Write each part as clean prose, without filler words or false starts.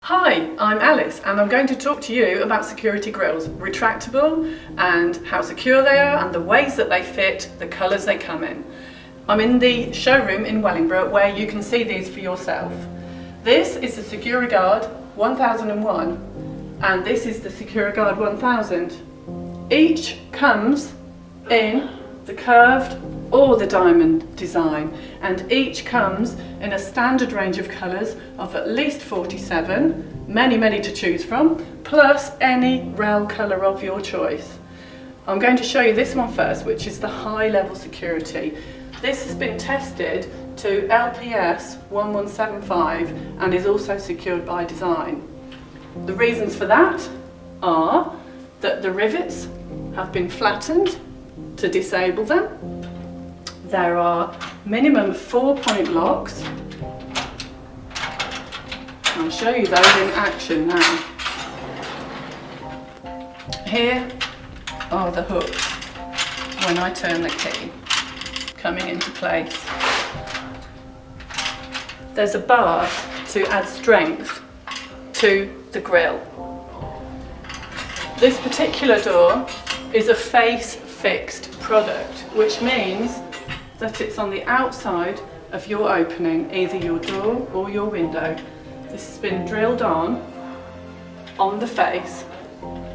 Hi, I'm Alice and I'm going to talk to you about security grilles, retractable and how secure they are and the ways that they fit, the colours they come in. I'm in the showroom in Wellingborough where you can see these for yourself. This is the Seceuroguard 1001 and this is the Seceuroguard 1000. Each comes in the curved or the diamond design, and each comes in a standard range of colours of at least 47, many to choose from, plus any rail colour of your choice. I'm going to show you this one first, which is the high level security. This has been tested to LPS 1175 and is also secured by design. The reasons for that are that the rivets have been flattened to disable them. There are minimum 4-point locks. I'll show you those in action now. Here are the hooks when I turn the key, coming into place. There's a bar to add strength to the grille. This particular door is a face-fixed product, which means that it's on the outside of your opening, either your door or your window. This has been drilled on the face.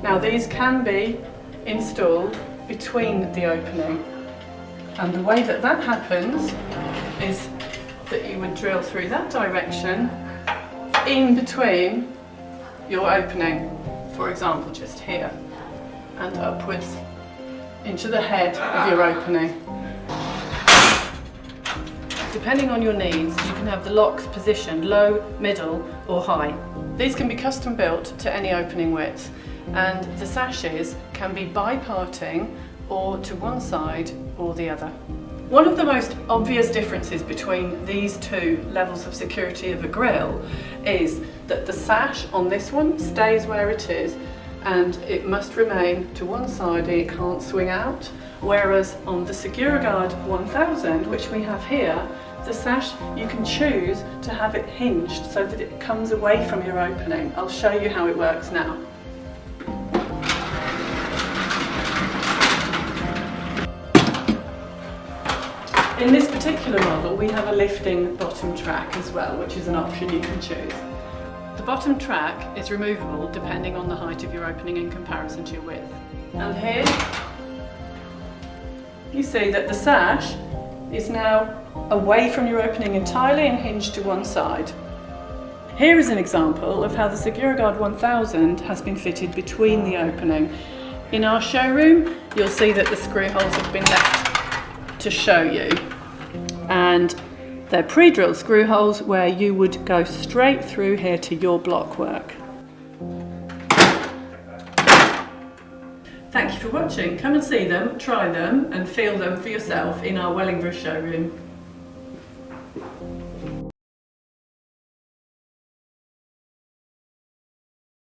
Now these can be installed between the opening, and the way that that happens is that you would drill through that direction in between your opening, for example just here, and upwards into the head of your opening. Depending on your needs, you can have the locks positioned low, middle or high. These can be custom built to any opening width, and the sashes can be bi-parting or to one side or the other. One of the most obvious differences between these two levels of security of a grille is that the sash on this one stays where it is and it must remain to one side, it can't swing out. Whereas on the Seceuroguard 1000, which we have here, the sash, you can choose to have it hinged so that it comes away from your opening. I'll show you how it works now. In this particular model, we have a lifting bottom track as well, which is an option you can choose. The bottom track is removable depending on the height of your opening in comparison to your width. And here you see that the sash is now away from your opening entirely and hinged to one side. Here is an example of how the Seceuroguard 1000 has been fitted between the opening. In our showroom, you'll see that the screw holes have been left to show you, and they're pre-drilled screw holes where you would go straight through here to your block work. Thank you for watching. Come and see them, try them and feel them for yourself in our Wellingborough showroom.